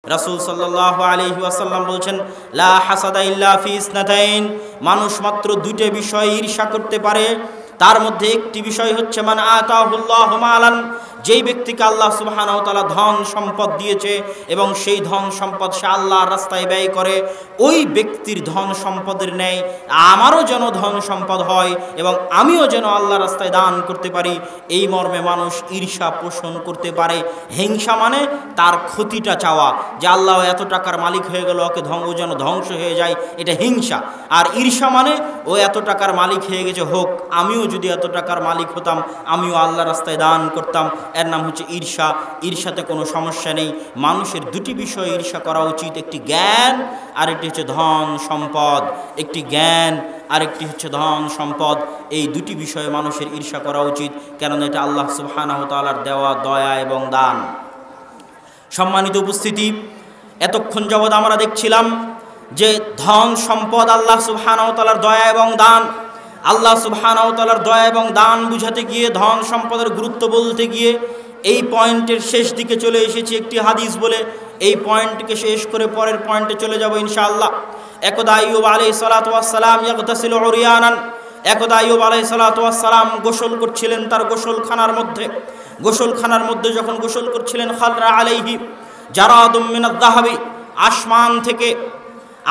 রাসূল সাল্লাল্লাহু আলাইহি ওয়াসাল্লাম বলছেন, লা হাসাদা ইল্লা ফি ইসনাতাইন, মানুষ মাত্র দুটো বিষয় ঈর্ষা করতে পারে, তার মধ্যে একটি বিষয় হচ্ছে মান আতাহুল্লাহু মালান, যেই ব্যক্তিকে আল্লাহ সুবহানাহু ওয়া তাআলা ধন সম্পদ দিয়েছে এবং সেই ধন সম্পদ সে আল্লাহর রাস্তায় ব্যয় করে, ওই ব্যক্তির ধন সম্পদের ন্যায় আমারও যেন ধন সম্পদ হয় এবং আমিও যেন আল্লাহর রাস্তায় দান করতে পারি, এই মর্মে মানুষ ঈর্ষা পোষণ করতে পারে। হিংসা মানে তার ক্ষতিটা চাওয়া, যে আল্লাহ এত টাকার মালিক হয়ে গেল, ওকে ও যেন ধ্বংস হয়ে যায়, এটা হিংসা। আর ঈর্ষা মানে ও এত টাকার মালিক হয়ে গেছে, হোক আমিও যদি এত টাকার মালিক হতাম, আমিও আল্লাহর রাস্তায় দান করতাম, এর নাম হচ্ছে ঈর্ষা। ঈর্ষাতে কোনো সমস্যা নেই। মানুষের দুটি বিষয়ে ঈর্ষা করা উচিত, একটি জ্ঞান আর একটি হচ্ছে ধন সম্পদ। একটি জ্ঞান আর একটি হচ্ছে ধন সম্পদ, এই দুটি বিষয়ে মানুষের ঈর্ষা করা উচিত, কেননা এটা আল্লাহ সুবহানাহু ওয়া তাআলার দেওয়া দয়া এবং দান। সম্মানিত উপস্থিতি, এতক্ষণ যাবৎ আমরা দেখছিলাম যে ধন সম্পদ আল্লাহ সুবহানাহু ওয়া তাআলার দয়া এবং দান। আল্লাহ সুবহানাহু ওয়া তাআলার দয়া এবং দান বুঝাতে গিয়ে, ধন সম্পদের গুরুত্ব বলতে গিয়ে এই পয়েন্টের শেষ দিকে চলে এসেছি একটি হাদিস বলে। এই পয়েন্টকে শেষ করে পরের পয়েন্টে চলে যাব ইনশাআল্লাহ। একদা আইয়ুব আলাইহিস সালাতু ওয়াস সালাম ইয়াগতাসিলু উরিয়ানান, একদা আইয়ুব আলাইহিস সালাতু ওয়াস সালাম গোসল করছিলেন তার গোসলখানার মধ্যে। গোসলখানার মধ্যে যখন গোসল করছিলেন, খালরা আলাইহি জারাদুম মিনাদ যাহাবি, আসমান থেকে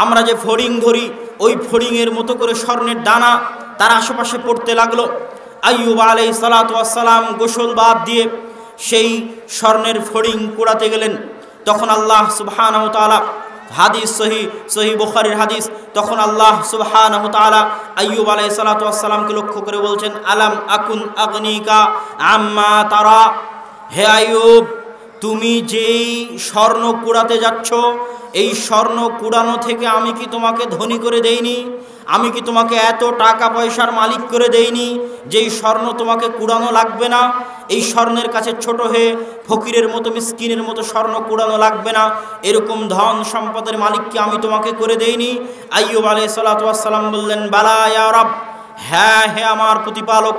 আমরা যে ফড়িং ধরি, ওই ফড়িংয়ের মতো করে স্বর্ণের দানা তার আশেপাশে পড়তে লাগলো। আইয়ুব আলাইহিস সালাতু ওয়াস সালাম গোসল বাদ দিয়ে সেই স্বর্ণের ফড়িং কুড়াতে গেলেন। তখন আল্লাহ সুবহানাহু ওয়া তাআলা, হাদিস সহিহ বুখারীর হাদিস, তখন আল্লাহ সুবহানাহু ওয়া তাআলা আইয়ুব আলাইহিস সালাতু ওয়াস সালামকে লক্ষ্য করে বলছেন, আলাম আকুন আগনিকা আম্মা তারা, হে আইয়ুব, তুমি যেই স্বর্ণ কুড়াতে যাচ্ছ, এই স্বর্ণ কুড়ানো থেকে আমি কি তোমাকে ধনী করে দেইনি? আমি কি তোমাকে এত টাকা পয়সার মালিক করে দেইনি যেই স্বর্ণ তোমাকে কুড়ানো লাগবে না? এই স্বর্ণের কাছে ছোট হয়ে ফকিরের মতো, মিসকিনের মতো স্বর্ণ কুড়ানো লাগবে না, এরকম ধন সম্পদের মালিক কি আমি তোমাকে করে দেইনি? আইয়ুব আলাইহিস সালাতু ওয়াস সালাম বললেন, বালা ইয়া রব, হ্যাঁ হে আমার প্রতিপালক,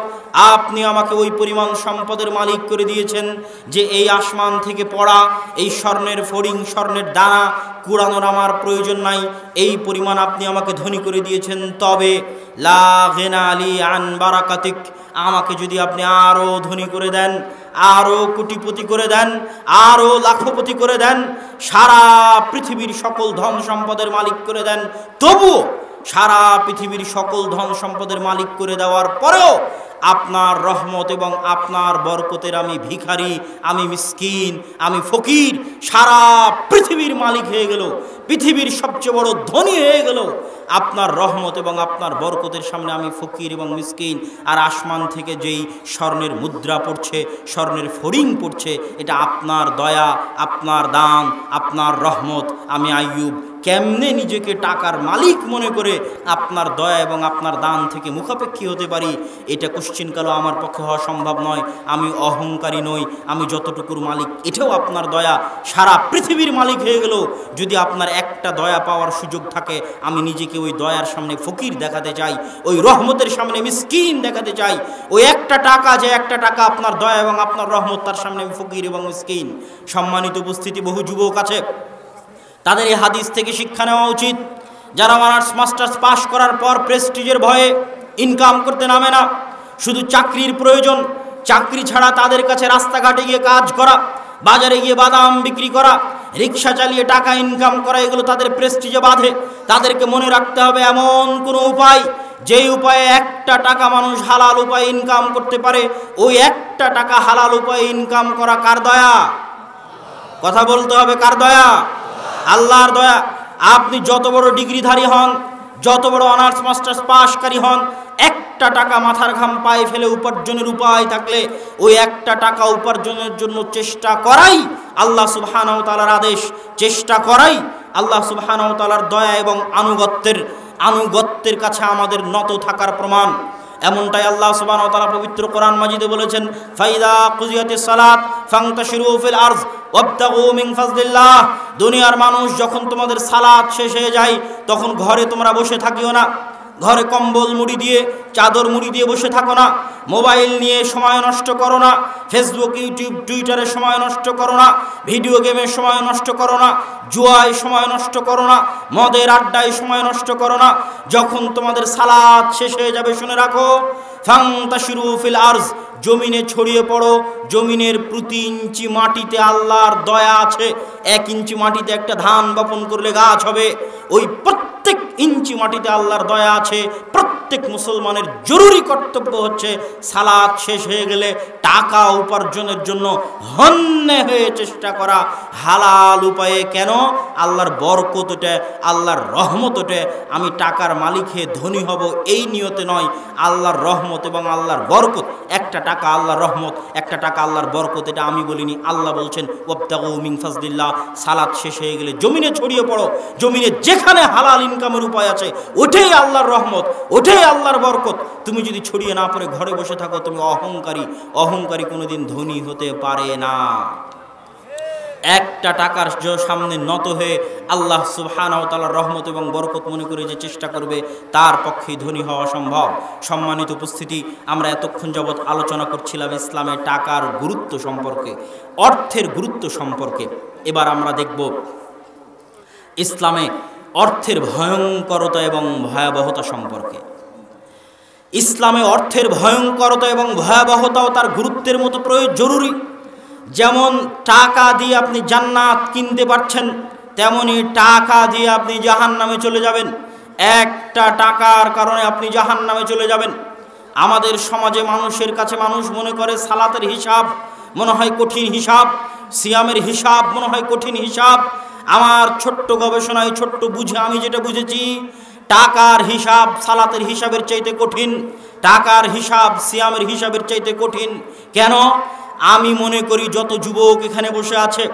আপনি আমাকে ওই পরিমাণ সম্পদের মালিক করে দিয়েছেন যে এই আসমান থেকে পড়া এই স্বর্ণের ফড়িং, স্বর্ণের দানা কুড়ানোর আমার প্রয়োজন নাই, এই পরিমাণ আপনি আমাকে ধনী করে দিয়েছেন। তবে লা গিনা আলী আন বারাকাতিক, আমাকে যদি আপনি আরও ধনী করে দেন, আরও কোটিপতি করে দেন, আরও লাখপতি করে দেন, সারা পৃথিবীর সকল ধন সম্পদের মালিক করে দেন, তবুও সারা পৃথিবীর সকল ধন সম্পদের মালিক করে দেওয়ার পরেও আপনার রহমত এবং আপনার বরকতের আমি ভিখারি, আমি মিসকিন, আমি ফকির, সারা পৃথিবীর মালিক হয়ে গেল, পৃথিবীর সবচেয়ে বড় ধনী হয়ে গেল, আপনার রহমত এবং আপনার বরকতের সামনে আমি ফকির এবং মিসকিন। আর আসমান থেকে যেই স্বর্ণের মুদ্রা পড়ছে, স্বর্ণের ফড়িং পড়ছে, এটা আপনার দয়া, আপনার দান, আপনার রহমত। আমি আইয়ুব কেমনে নিজেকে টাকার মালিক মনে করে আপনার দয়া এবং আপনার দান থেকে মুখাপেক্ষী হতে পারি, এটা কোশ্চিনকালও আমার পক্ষে হওয়া সম্ভব নয়। আমি অহংকারী নই, আমি যতটুকুর মালিক এটাও আপনার দয়া। সারা পৃথিবীর মালিক হয়ে গেল, যদি আপনার একটা দয়া পাওয়ার সুযোগ থাকে, আমি নিজেকে ওই দয়ার সামনে ফকির দেখাতে চাই, ওই রহমতের সামনে মিসকিন দেখাতে চাই। ওই একটা টাকা, যে একটা টাকা আপনার দয়া এবং আপনার রহমত, তার সামনে আমি ফকির এবং মিসকিন। সম্মানিত উপস্থিতি, বহু যুবক আছে, তাদের এই হাদিস থেকে শিক্ষা নেওয়া উচিত। যারা অনার্স মাস্টার্স পাশ করার পর প্রেস্টিজের ভয়ে ইনকাম করতে নামে না, শুধু চাকরির প্রয়োজন, চাকরি ছাড়া তাদের কাছে রাস্তাঘাটে গিয়ে কাজ করা, বাজারে গিয়ে বাদাম বিক্রি করা, রিক্সা চালিয়ে টাকা ইনকাম করা, এগুলো তাদের প্রেস্টিজে বাধে। তাদেরকে মনে রাখতে হবে এমন কোনো উপায়, যেই উপায়ে একটা টাকা মানুষ হালাল উপায়ে ইনকাম করতে পারে। ওই একটা টাকা হালাল উপায়ে ইনকাম করা কার দয়া? কথা বলতে হবে, কার দয়া? আল্লাহর দয়া। আপনি যত বড় ডিগ্রিধারী হন, যত বড় অনার্স মাস্টার্স পাশকারী হন, একটা টাকা মাথার ঘাম পায়ে ফেলে উপার্জনের উপায় থাকলে ওই একটা টাকা উপার্জনের জন্য চেষ্টা করাই আল্লাহ সুবহানাহু ওয়া তাআলার আদেশ, চেষ্টা করাই আল্লাহ সুবহানাহু ওয়া তাআলার দয়া এবং আনুগত্যের কাছে আমাদের নত থাকার প্রমাণ। এমনটাই আল্লাহ সুবহানাহু ওয়া তাআলা পবিত্র কোরআন মাজিদে বলেছেন, ফাইদা কুজিয়াতিস সালাত ফান্তাশিরু ফিল আরজ ওয়াবতাগু মিন ফাজলিল্লাহ। দুনিয়ার মানুষ, যখন তোমাদের সালাত শেষ হয়ে যায়, তখন ঘরে তোমরা বসে থাকিও না, ঘরে কম্বল মুড়ি দিয়ে চাদর মুড়ি দিয়ে বসে থাকো না, মোবাইল নিয়ে সময় নষ্ট করো না, ফেসবুক ইউটিউব টুইটারে সময় নষ্ট করো না, ভিডিও গেমে সময় নষ্ট করো না, জুয়ায় সময় নষ্ট করো না, মদের আড্ডায় সময় নষ্ট করো না। যখন তোমাদের সালাত শেষ হয়ে যাবে শুনে রাখো, ফান্তাশিরু ফিল আরজ, জমিনে ছড়িয়ে পড়ো। জমিনের প্রতি ইঞ্চি মাটিতে আল্লাহর দয়া আছে। 1 ইঞ্চি মাটিতে একটা ধান বপন করলে গাছ হবে, ওই প্রত্যেক ইঞ্চি মাটিতে আল্লাহর দয়া আছে। প্রত্যেক মুসলমানের জরুরি কর্তব্য হচ্ছে সালাত শেষ হয়ে গেলে টাকা উপার্জনের জন্য হন্যে হয়ে চেষ্টা করা, হালাল উপায়ে। কেন? আল্লাহর বরকত ওঠে, আল্লাহর রহমত ওঠে। আমি টাকার মালিক হয়ে ধনী হব এই নিয়তে নয়, আল্লাহর রহমত এবং আল্লাহর বরকত। একটা টাকা আল্লাহর রহমত, একটা টাকা আল্লাহর বরকত, এটা আমি বলিনি, আল্লাহ বলছেন ওয়াবতাগু মিন ফাজলিল্লাহ। সালাত শেষ হয়ে গেলে জমিনে ছড়িয়ে পড়ো। জমিনে যেখানে হালাল ইনকামের উপায় আছে ওঠেই আল্লাহর রহমত, ওঠেই আল্লাহর বরকত। তুমি যদি ছড়িয়ে না পড়ে ঘরে বসে থাকো, তুমি অহংকারী। অহংকারী কোনোদিন ধনী হতে পারে না। একটা টাকার সামনে নত হয়ে আল্লাহ সুবহানাহু ওয়া তাআলার রহমত এবং বরকত মনে করে যে চেষ্টা করবে, তার পক্ষে ধনী হওয়া সম্ভব। সম্মানিত উপস্থিতি, আমরা এতক্ষণ যাবৎ আলোচনা করছিলাম ইসলামে টাকার গুরুত্ব সম্পর্কে, অর্থের গুরুত্ব সম্পর্কে। এবার আমরা দেখব ইসলামে অর্থের ভয়ঙ্করতা এবং ভয়াবহতা সম্পর্কে। ইসলামে অর্থের ভয়ঙ্করতা এবং ভয়াবহতাও তার গুরুত্বের মতো জরুরি। যেমন টাকা দিয়ে আপনি জান্নাত কিনতে পারছেন, তেমনি টাকা দিয়ে আপনি জাহান্নামে চলে যাবেন। একটা টাকার কারণে আপনি জাহান্নামে চলে যাবেন। আমাদের সমাজে মানুষের কাছে মানুষ মনে করে সালাতের হিসাব মনে হয় কঠিন হিসাব, সিয়ামের হিসাব মনে হয় কঠিন হিসাব। আমার ছোট্ট গবেষণায়, ছোট্ট বুঝে আমি যেটা বুঝেছি, টাকার হিসাব সালাতের হিসাবের চাইতে কঠিন, টাকার হিসাব সিয়ামের হিসাবের চাইতে কঠিন। কেন? আমি মনে করি যত যুবক এখানে বসে আছে,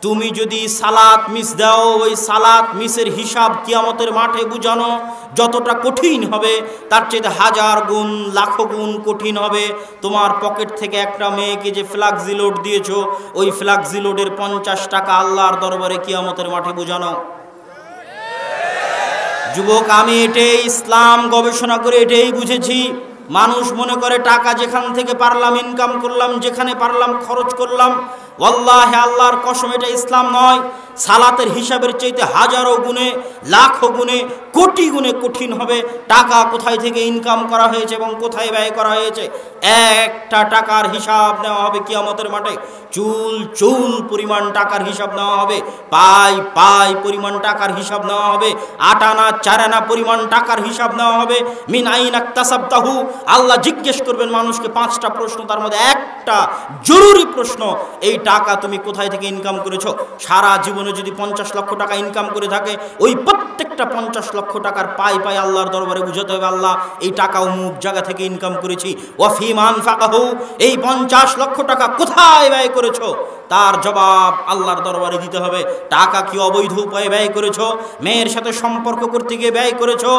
তুমি যদি সালাত মিস দাও, ওই সালাত মিসের হিসাব কিয়ামতের মাঠে বুঝানো যতটা কঠিন হবে, তার চাইতে 1000 গুণ, লাখো গুণ কঠিন হবে তোমার পকেট থেকে একটা মেয়েকে যে ফ্লাক্সি লোড দিয়েছো, ওই ফ্লাক্সি লোডের 50 টাকা আল্লাহর দরবারে কিয়ামতের মাঠে বুঝানো। যুবক, আমি এটাই ইসলাম গবেষণা করে এটাই বুঝেছি। মানুষ মনে করে টাকা যেখান থেকে পারলাম ইনকাম করলাম, যেখানে পারলাম খরচ করলাম। ওয়াল্লাহি আল্লাহর কসম, এটা ইসলাম নয়। সালাতের হিসাবের চাইতে 1000 গুণে, লাখো গুণে, কোটি গুণে কঠিন হবে টাকা কোথায় থেকে ইনকাম করা হয়েছে এবং কোথায় ব্যয় করা হয়েছে। একটা টাকার হিসাব নেওয়া হবে কিয়ামতের মাঠে, চুল চুল পরিমাণ টাকার হিসাব নেওয়া হবে, পাই পাই পরিমাণ টাকার হিসাব নেওয়া হবে, 8 আনা 4 আনা পরিমাণ টাকার হিসাব নেওয়া হবে। মিন আইন ইকতাসাবতাহু, আল্লাহ জিজ্ঞেস করবেন মানুষকে 5টা প্রশ্ন, তার মধ্যে একটা জরুরি প্রশ্ন, এই টাকা তুমি কোথায় থেকে ইনকাম করেছো? সারা জীবনে যদি 50 লক্ষ টাকা ইনকাম করে থাকে, ওই প্রত্যেকটা 50 লক্ষ টাকার পাই পাই আল্লাহর দরবারে বুঝাতে হবে, আল্লাহ এই টাকা অমুক জায়গা থেকে ইনকাম করেছি। ওয়া ফিমা আনফাকাহু, এই 50 লক্ষ টাকা কোথায় ব্যয় করেছো তার জবাব আল্লাহর দরবারে দিতে হবে। টাকা কি অবৈধ উপায়ে ব্যয় করেছো? মেয়ের সাথে সম্পর্ক করতে গিয়ে ব্যয় করেছো?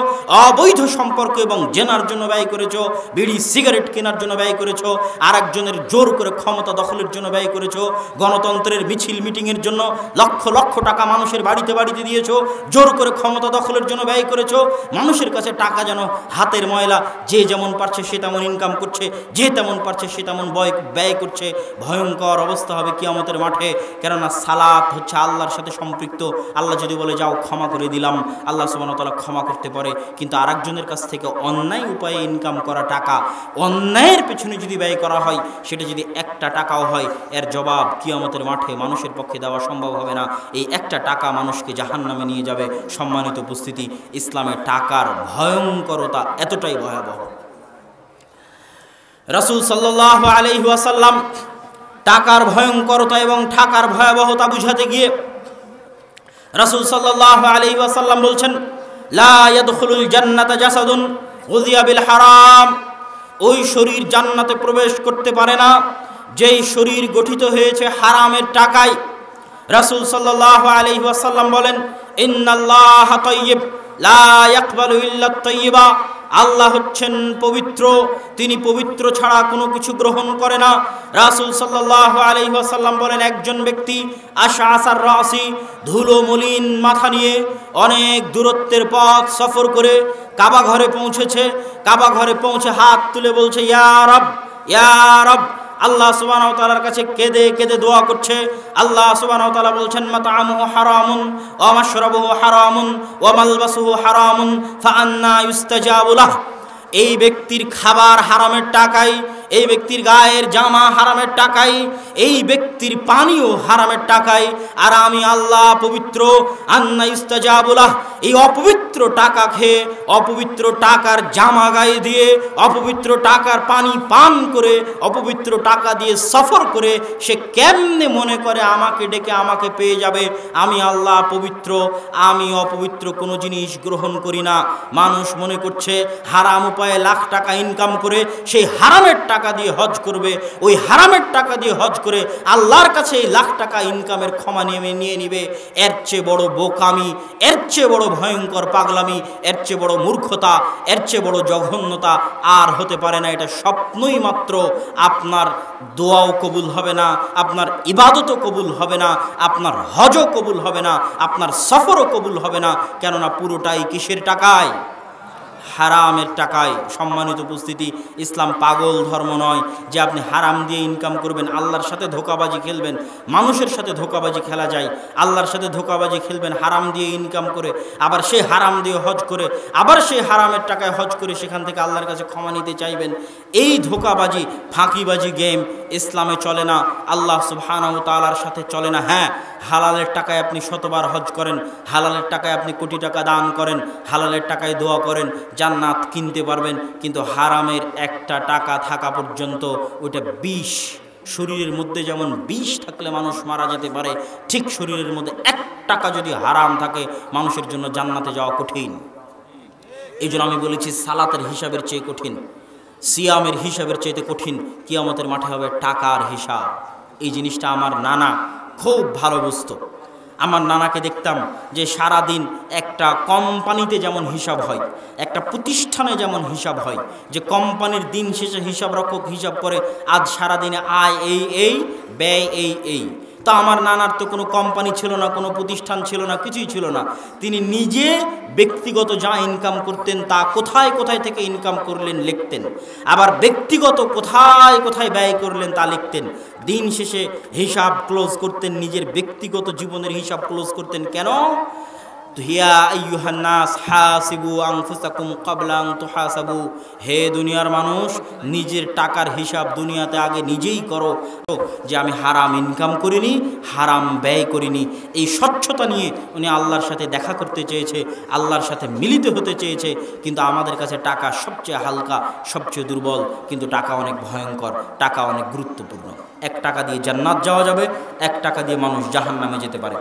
অবৈধ সম্পর্ক এবং জেনার জন্য ব্যয় করেছো? বিড়ি সিগারেট কেনার জন্য ব্যয় করেছো? আরেকজনের জোর করে ক্ষমতা দখলের জন্য ব্যয় করেছো? গণতন্ত্রের মিছিল মিটিংয়ের জন্য লক্ষ লক্ষ টাকা মানুষের বাড়িতে বাড়িতে দিয়েছো? জোর করে ক্ষমতা দখলের জন্য ব্যয় করেছো? মানুষের কাছে টাকা যেন হাতের ময়লা, যে যেমন পারছে সে তেমন ইনকাম করছে, যে তেমন পারছে সে তেমন ব্যয় করছে। ভয়ঙ্কর অবস্থা হবে কিয়ামতের মাঠে। কেননা সালাত হচ্ছে আল্লাহর সাথে সম্পৃক্ত। আল্লাহ যদি বলে যাও ক্ষমা করে দিলাম, আল্লাহ সুবহানাহু ওয়া তাআলা ক্ষমা করতে পারে। কিন্তু আরেকজনের কাছ থেকে অন্যায় উপায়ে ইনকাম করা টাকা, অন্যায়ের পেছনে যদি ব্যয় করা হয়, সেটা যদি একটা টাকাও হয়, এর জবাব কিয়ামতের মাঠে মানুষের পক্ষে দেওয়া সম্ভব হবে না। এই একটা টাকা মানুষকে জাহান্নামে নিয়ে যাবে। সম্মানিত উপস্থিতি, ইসলামে টাকার ভয়ঙ্করতা এতটাই ভয়াবহ। রাসূল সাল্লাল্লাহু আলাইহি ওয়াসাল্লাম টাকার ভয়ঙ্করতা এবং টাকার ভয়াবহতা বুঝাতে গিয়ে রাসূল সাল্লাল্লাহু আলাইহি ওয়াসাল্লাম বলছেন, লা ইয়াদখুলুল জান্নাতা জাসাদুন গুযিয়া বিল হারাম, ওই শরীর জান্নাতে প্রবেশ করতে পারে না যেই শরীর গঠিত হয়েছে হারামের টাকায়। রাসূল সাল্লাল্লাহু আলাইহি ওয়াসাল্লাম বলেন, ইন্নাল্লাহা তাইয়্যিব লা ইয়াকবালু ইল্লা তাইয়্যিবা, আল্লাহ হচ্ছেন পবিত্র, তিনি পবিত্র ছাড়া কোনো কিছু গ্রহণ করে না। রাসূল সাল্লাল্লাহু আলাইহি ওয়াসাল্লাম বলেন, একজন ব্যক্তি আশআসার রাসি, ধুলো মলিন মাথা নিয়ে অনেক দূরত্বের পথ সফর করে কাবা ঘরে পৌঁছেছে। কাবা ঘরে পৌঁছে হাত তুলে বলছে, ইয়া রব, ইয়া রব। আল্লাহ সুবহানাহু ওয়া তাআলার কাছে কেঁদে কেঁদে দোয়া করছে। আল্লাহ সুবহানাহু ওয়া তাআলা বলছেন, মাতআমুহু হারামুন ওয়া মাশরাবুহু হারামুন ওয়া মালবাসুহু হারামুন ফাআন্না ইউস্তাজাবু লাহ। এই ব্যক্তির খাবার হারামের টাকায়, এই ব্যক্তির গায়ের জামা হারামের টাকায়, এই ব্যক্তির পানিও হারামের টাকায়, আর আমি আল্লাহ পবিত্র, আন্না ইউস্তাজাবু লাহ। এই অপবিত্র টাকা খেয়ে, অপবিত্র টাকার জামা গায়ে দিয়ে, অপবিত্র টাকার পানি পান করে, অপবিত্র টাকা দিয়ে সফর করে সে কেমনে মনে করে আমাকে ডেকে আমাকে পেয়ে যাবে? আমি আল্লাহ পবিত্র, আমি অপবিত্র কোনো জিনিস গ্রহণ করি না। মানুষ মনে করছে হারাম উপায়ে লাখ টাকা ইনকাম করে সেই হারামের টাকা দিয়ে হজ করবে, ওই হারামের টাকা দিয়ে হজ করে আল্লাহর কাছে এই লাখ টাকা ইনকামের ক্ষমা নিয়ে নিবে। এর চেয়ে বড় বোকামি, এর চেয়ে বড় ভয়ঙ্কর পাগলামি, এর চেয়ে বড় মূর্খতা, এর চেয়ে বড় জঘন্যতা আর হতে পারে না। এটা স্বপ্নই মাত্র। আপনার দোয়াও কবুল হবে না, আপনার ইবাদতও কবুল হবে না, আপনার হজও কবুল হবে না, আপনার সফরও কবুল হবে না। কেননা পুরোটাই কিসের টাকায়? হারামের টাকায়। সম্মানিত উপস্থিতি, ইসলাম পাগল ধর্ম নয় যে আপনি হারাম দিয়ে ইনকাম করবেন, আল্লাহর সাথে ধোঁকাবাজি খেলবেন। মানুষের সাথে ধোঁকাবাজি খেলা যায়, আল্লাহর সাথে ধোঁকাবাজি খেলবেন হারাম দিয়ে ইনকাম করে, আবার সেই হারাম দিয়ে হজ করে, আবার সেই হারামের টাকায় হজ করে সেখান থেকে আল্লাহর কাছে ক্ষমা নিতে চাইবেন। এই ধোঁকাবাজি, ফাঁকিবাজি গেম ইসলামে চলে না, আল্লাহ সুবহানাহু ওয়া তাআলার সাথে চলে না। হ্যাঁ, হালালের টাকায় আপনি শতবার হজ করেন, হালালের টাকায় আপনি কোটি টাকা দান করেন, হালালের টাকায় দোয়া করেন, জান্নাত কিনতে পারবেন। কিন্তু হারামের একটা টাকা থাকা পর্যন্ত ওইটা বিষ। শরীরের মধ্যে যেমন বিষ থাকলে মানুষ মারা যেতে পারে, ঠিক শরীরের মধ্যে এক টাকা যদি হারাম থাকে মানুষের জন্য জান্নাতে যাওয়া কঠিন। এই জন্য আমি বলেছি সালাতের হিসাবের চেয়ে কঠিন, সিয়ামের হিসাবের চাইতে কঠিন কিয়ামতের মাঠে হবে টাকার হিসাব। এই জিনিসটা আমার নানা খুব ভালো বুঝতো। আমার নানাকে দেখতাম যে সারাদিন একটা কোম্পানিতে যেমন হিসাব হয়, একটা প্রতিষ্ঠানে যেমন হিসাব হয়, যে কোম্পানির দিন শেষে হিসাব রক্ষক হিসাব করে আজ সারাদিনে আয় এই, ব্যয় এই। তা আমার নানার তো কোনো কোম্পানি ছিল না, কোনো প্রতিষ্ঠান ছিল না, কিছুই ছিল না। তিনি নিজে ব্যক্তিগত যা ইনকাম করতেন তা কোথায় কোথায় থেকে ইনকাম করলেন লিখতেন, আবার ব্যক্তিগত কোথায় কোথায় ব্যয় করলেন তা লিখতেন। দিন শেষে হিসাব ক্লোজ করতেন, নিজের ব্যক্তিগত জীবনের হিসাব ক্লোজ করতেন। কেন? হিয়া আইয়ুহান নাস হাসিবু আনফুসাকুম ক্বাবলা আন তুহাসাবু। হে দুনিয়ার মানুষ, নিজের টাকার হিসাব দুনিয়াতে আগে নিজেই করো, যে আমি হারাম ইনকাম করিনি, হারাম ব্যয় করিনি। এই স্বচ্ছতা নিয়ে উনি আল্লাহর সাথে দেখা করতে চেয়েছে, আল্লাহর সাথে মিলিত হতে চেয়েছে। কিন্তু আমাদের কাছে টাকা সবচেয়ে হালকা, সবচেয়ে দুর্বল, কিন্তু টাকা অনেক ভয়ঙ্কর, টাকা অনেক গুরুত্বপূর্ণ। এক টাকা দিয়ে জান্নাত যাওয়া যাবে, এক টাকা দিয়ে মানুষ জাহান্নামে যেতে পারে।